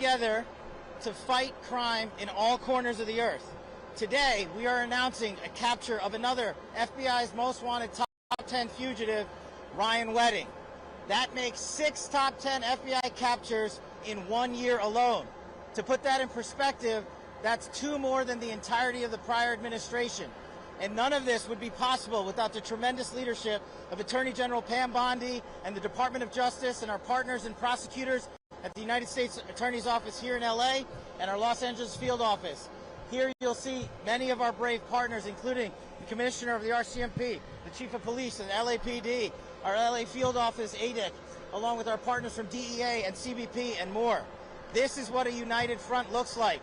together to fight crime in all corners of the earth. Today, we are announcing a capture of another FBI's most wanted top 10 fugitive, Ryan Wedding. That makes 6 top 10 FBI captures in 1 year alone. To put that in perspective, that's 2 more than the entirety of the prior administration. And none of this would be possible without the tremendous leadership of Attorney General Pam Bondi and the Department of Justice and our partners and prosecutors at the United States Attorney's Office here in LA and our Los Angeles field office. Here you'll see many of our brave partners, including the Commissioner of the RCMP, the Chief of Police and LAPD, our LA field office, ADIC, along with our partners from DEA and CBP and more. This is what a united front looks like.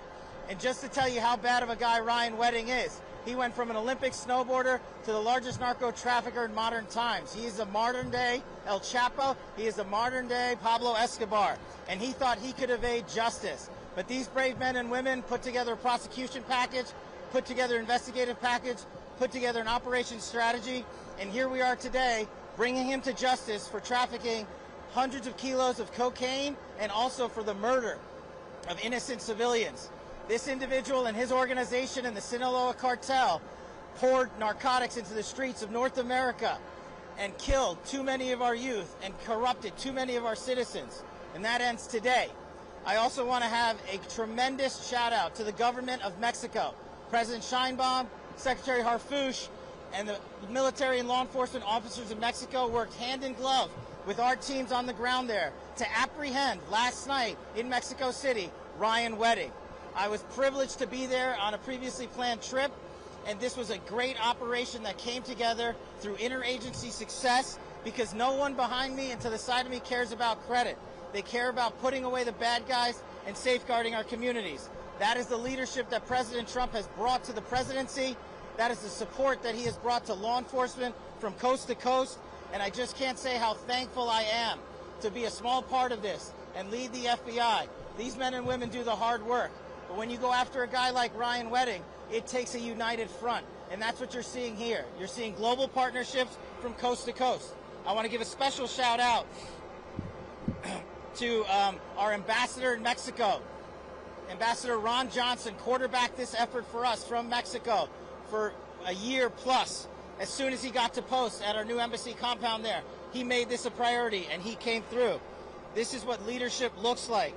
And just to tell you how bad of a guy Ryan Wedding is, he went from an Olympic snowboarder to the largest narco trafficker in modern times. He is a modern-day El Chapo. He is a modern-day Pablo Escobar. And he thought he could evade justice. But these brave men and women put together a prosecution package, put together an investigative package, put together an operations strategy, and here we are today bringing him to justice for trafficking hundreds of kilos of cocaine and also for the murder of innocent civilians. This individual and his organization and the Sinaloa cartel poured narcotics into the streets of North America and killed too many of our youth and corrupted too many of our citizens. And that ends today. I also want to have a tremendous shout out to the government of Mexico. President Sheinbaum, Secretary Harfuch, and the military and law enforcement officers of Mexico worked hand in glove with our teams on the ground there to apprehend last night in Mexico City, Ryan Wedding. I was privileged to be there on a previously planned trip, and this was a great operation that came together through interagency success because no one behind me and to the side of me cares about credit. They care about putting away the bad guys and safeguarding our communities. That is the leadership that President Trump has brought to the presidency. That is the support that he has brought to law enforcement from coast to coast. And I just can't say how thankful I am to be a small part of this and lead the FBI. These men and women do the hard work. But when you go after a guy like Ryan Wedding, it takes a united front. And that's what you're seeing here. You're seeing global partnerships from coast to coast. I want to give a special shout out to our ambassador in Mexico. Ambassador Ron Johnson quarterbacked this effort for us from Mexico for a year plus. As soon as he got to post at our new embassy compound there, he made this a priority and he came through. This is what leadership looks like.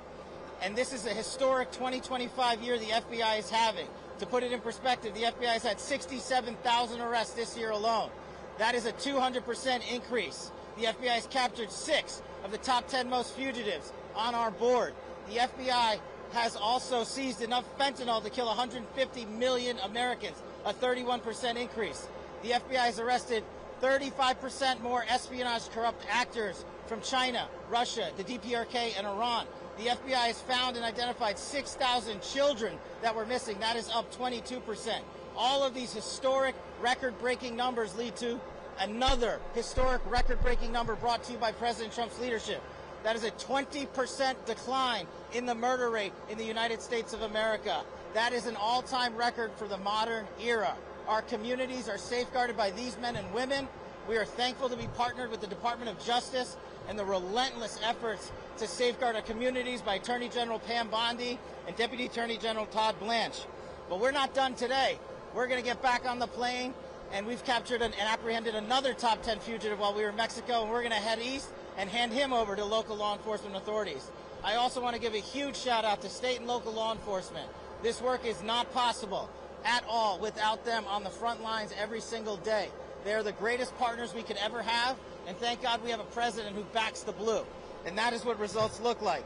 And this is a historic 2025 year the FBI is having. To put it in perspective, the FBI has had 67,000 arrests this year alone. That is a 200% increase. The FBI has captured 6 of the top 10 most fugitives on our board. The FBI has also seized enough fentanyl to kill 150 million Americans, a 31% increase. The FBI has arrested 35% more espionage corrupt actors from China, Russia, the DPRK, and Iran. The FBI has found and identified 6,000 children that were missing. That is up 22%. All of these historic record-breaking numbers lead to another historic record-breaking number brought to you by President Trump's leadership. That is a 20% decline in the murder rate in the United States of America. That is an all-time record for the modern era. Our communities are safeguarded by these men and women. We are thankful to be partnered with the Department of Justice and the relentless efforts to safeguard our communities by Attorney General Pam Bondi and Deputy Attorney General Todd Blanche. But we're not done today. We're going to get back on the plane, and we've captured and apprehended another top 10 fugitive while we were in Mexico, and we're going to head east and hand him over to local law enforcement authorities. I also want to give a huge shout out to state and local law enforcement. This work is not possible at all without them on the front lines every single day. They're the greatest partners we could ever have, and thank God we have a president who backs the blue. And that is what results look like.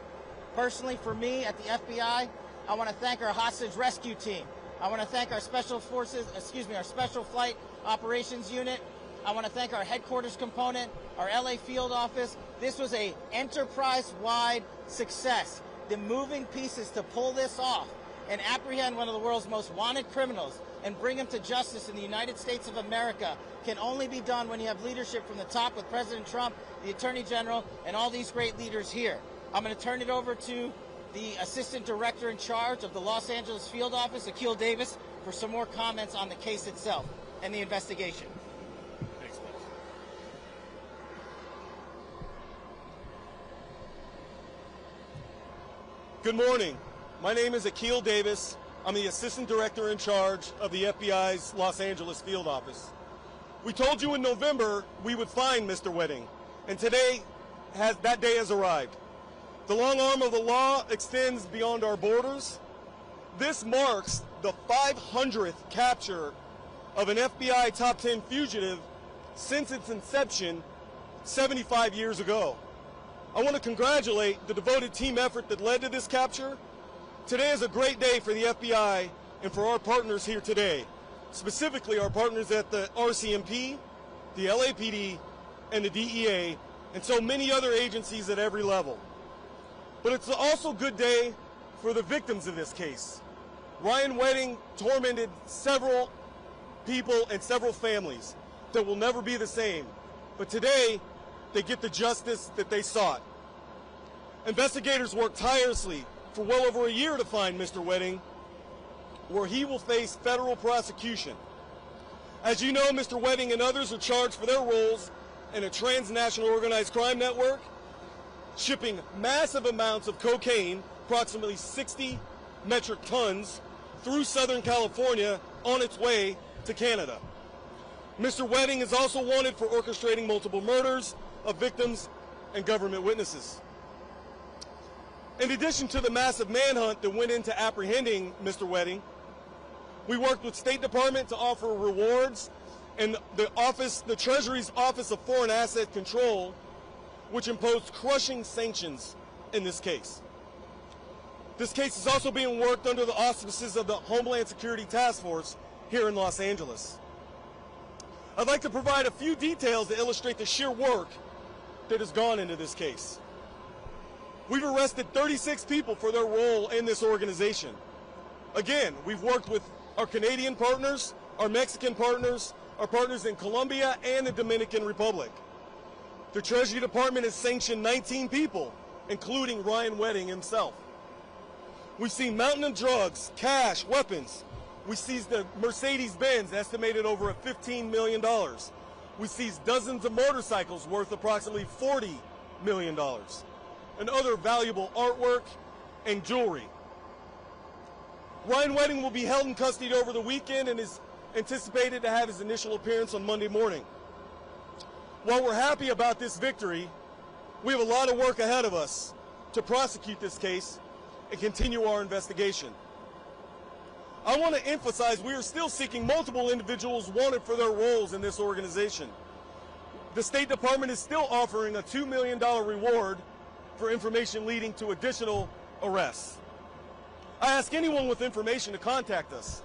Personally, for me at the FBI, I want to thank our hostage rescue team. I want to thank our special forces, our special flight operations unit. I want to thank our headquarters component, our LA field office. This was a enterprise-wide success. The moving pieces to pull this off and apprehend one of the world's most wanted criminals and bring him to justice in the United States of America can only be done when you have leadership from the top with President Trump, the Attorney General, and all these great leaders here. I'm going to turn it over to the Assistant Director in charge of the Los Angeles Field Office, Akil Davis, for some more comments on the case itself and the investigation. Thanks, Liz. Good morning. My name is Akil Davis. I'm the Assistant Director in charge of the FBI's Los Angeles field office. We told you in November we would find Mr. Wedding, and today that day has arrived. The long arm of the law extends beyond our borders. This marks the 500th capture of an FBI top 10 fugitive since its inception 75 years ago. I want to congratulate the devoted team effort that led to this capture. Today is a great day for the FBI and for our partners here today, specifically our partners at the RCMP, the LAPD, and the DEA, and so many other agencies at every level. But it's also a good day for the victims of this case. Ryan Wedding tormented several people and several families that will never be the same. But today, they get the justice that they sought. Investigators worked tirelessly for well over a year to find Mr. Wedding, where he will face federal prosecution. As you know, Mr. Wedding and others are charged for their roles in a transnational organized crime network, shipping massive amounts of cocaine, approximately 60 metric tons, through Southern California on its way to Canada. Mr. Wedding is also wanted for orchestrating multiple murders of victims and government witnesses. In addition to the massive manhunt that went into apprehending Mr. Wedding, we worked with State Department to offer rewards, and the Treasury's Office of Foreign Asset Control, which imposed crushing sanctions in this case. This case is also being worked under the auspices of the Homeland Security Task Force here in Los Angeles. I'd like to provide a few details to illustrate the sheer work that has gone into this case. We've arrested 36 people for their role in this organization. Again, we've worked with our Canadian partners, our Mexican partners, our partners in Colombia and the Dominican Republic. The Treasury Department has sanctioned 19 people, including Ryan Wedding himself. We've seen mountain of drugs, cash, weapons. We seized the Mercedes-Benz, estimated over $15 million. We seized dozens of motorcycles worth approximately $40 million, and other valuable artwork and jewelry. Ryan Wedding will be held in custody over the weekend and is anticipated to have his initial appearance on Monday morning. While we're happy about this victory, we have a lot of work ahead of us to prosecute this case and continue our investigation. I want to emphasize we are still seeking multiple individuals wanted for their roles in this organization. The State Department is still offering a $2 million reward for information leading to additional arrests. I ask anyone with information to contact us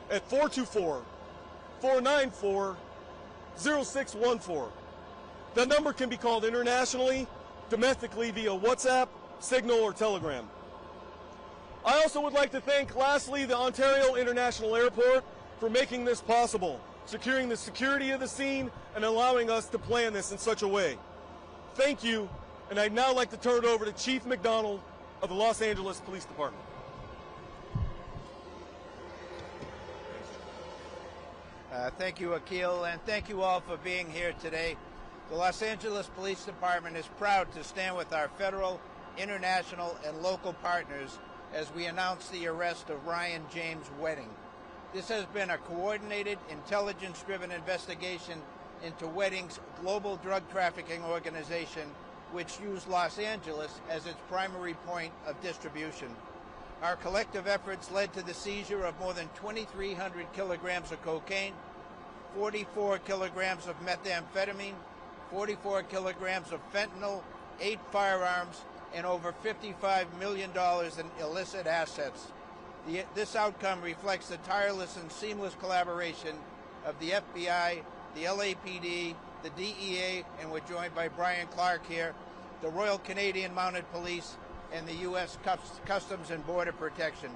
at 424-494-0614. That number can be called internationally, domestically via WhatsApp, Signal, or Telegram. I also would like to thank, lastly, the Ontario International Airport for making this possible, securing the security of the scene and allowing us to plan this in such a way. Thank you, and I'd now like to turn it over to Chief McDonald of the Los Angeles Police Department. Thank you, Akil, and thank you all for being here today. The Los Angeles Police Department is proud to stand with our federal, international, and local partners as we announce the arrest of Ryan James Wedding. This has been a coordinated, intelligence-driven investigation into Wedding's global drug trafficking organization, which used Los Angeles as its primary point of distribution. Our collective efforts led to the seizure of more than 2,300 kilograms of cocaine, 44 kilograms of methamphetamine, 44 kilograms of fentanyl, 8 firearms, and over $55 million in illicit assets. This outcome reflects the tireless and seamless collaboration of the FBI, the LAPD, the DEA, and we're joined by Brian Clark here, the Royal Canadian Mounted Police, and the U.S. Customs and Border Protection.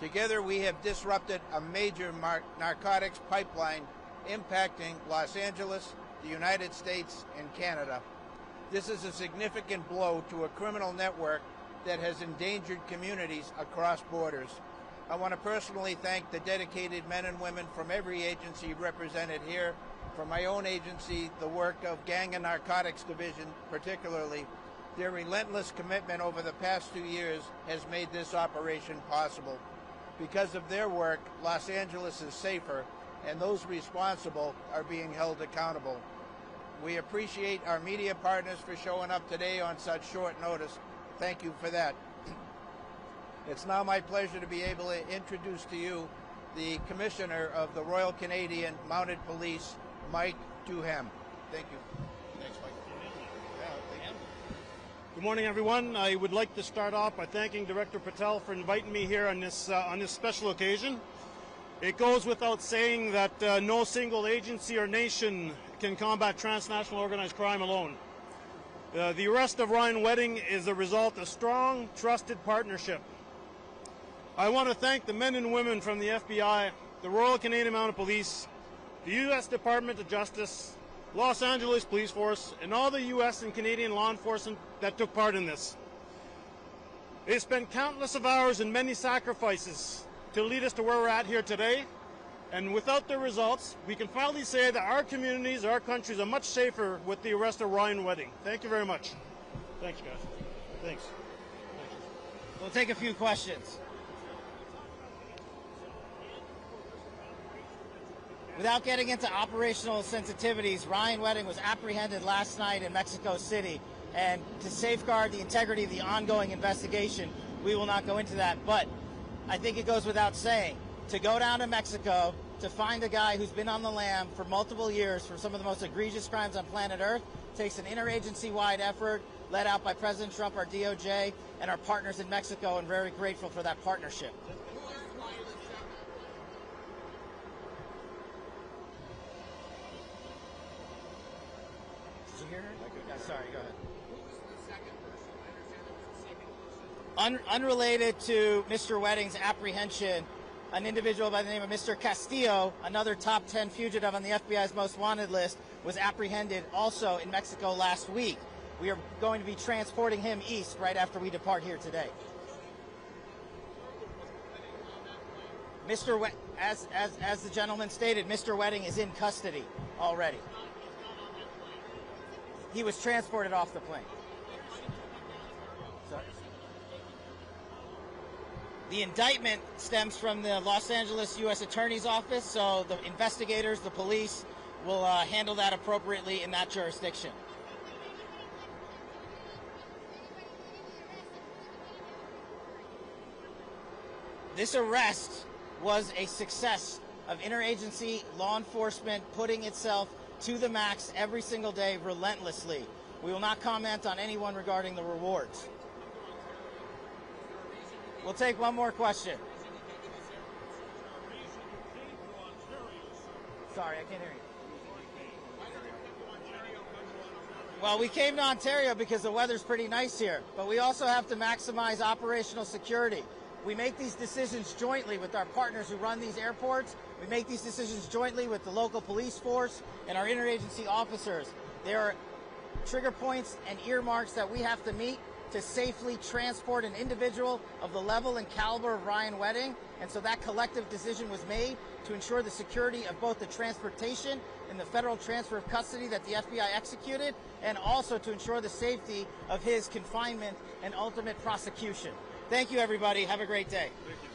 Together, we have disrupted a major narcotics pipeline impacting Los Angeles, the United States, and Canada. This is a significant blow to a criminal network that has endangered communities across borders. I want to personally thank the dedicated men and women from every agency represented here, from my own agency, the work of Gang and Narcotics Division particularly, Their relentless commitment over the past 2 years has made this operation possible. Because of their work, Los Angeles is safer, and those responsible are being held accountable. We appreciate our media partners for showing up today on such short notice. Thank you for that. It's now my pleasure to be able to introduce to you the Commissioner of the Royal Canadian Mounted Police, Mike Duhem. Thank you. Thanks, Mike. Good morning, everyone. I would like to start off by thanking Director Patel for inviting me here on this special occasion. It goes without saying that no single agency or nation can combat transnational organized crime alone. The arrest of Ryan Wedding is a result of strong, trusted partnership. I want to thank the men and women from the FBI, the Royal Canadian Mounted Police, the U.S. Department of Justice, Los Angeles Police Force, and all the U.S. and Canadian law enforcement that took part in this. They spent countless of hours and many sacrifices to lead us to where we're at here today, and without their results, we can finally say that our communities, our countries are much safer with the arrest of Ryan Wedding. Thank you very much. Thanks, guys. Thanks. We'll take a few questions. Without getting into operational sensitivities, Ryan Wedding was apprehended last night in Mexico City, and to safeguard the integrity of the ongoing investigation, we will not go into that. But I think it goes without saying, to go down to Mexico to find a guy who's been on the lam for multiple years for some of the most egregious crimes on planet Earth takes an interagency-wide effort led out by President Trump, our DOJ, and our partners in Mexico, and very grateful for that partnership. Did you hear her? Yeah, sorry, go ahead. Unrelated to Mr. Wedding's apprehension, an individual by the name of Mr. Castillo, another top 10 fugitive on the FBI's most wanted list, was apprehended also in Mexico last week. We are going to be transporting him east right after we depart here today. As the gentleman stated, Mr. Wedding is in custody already. He was transported off the plane. Sorry. The indictment stems from the Los Angeles U.S. Attorney's Office, so the investigators, the police, will handle that appropriately in that jurisdiction. This arrest was a success of interagency law enforcement putting itself to the max every single day relentlessly. We will not comment on anyone regarding the rewards. We'll take one more question. Sorry, I can't hear you. Well, we came to Ontario because the weather's pretty nice here, but we also have to maximize operational security. We make these decisions jointly with our partners who run these airports. We make these decisions jointly with the local police force and our interagency officers. There are trigger points and earmarks that we have to meet to safely transport an individual of the level and caliber of Ryan Wedding. And so that collective decision was made to ensure the security of both the transportation and the federal transfer of custody that the FBI executed, and also to ensure the safety of his confinement and ultimate prosecution. Thank you, everybody. Have a great day. Thank you.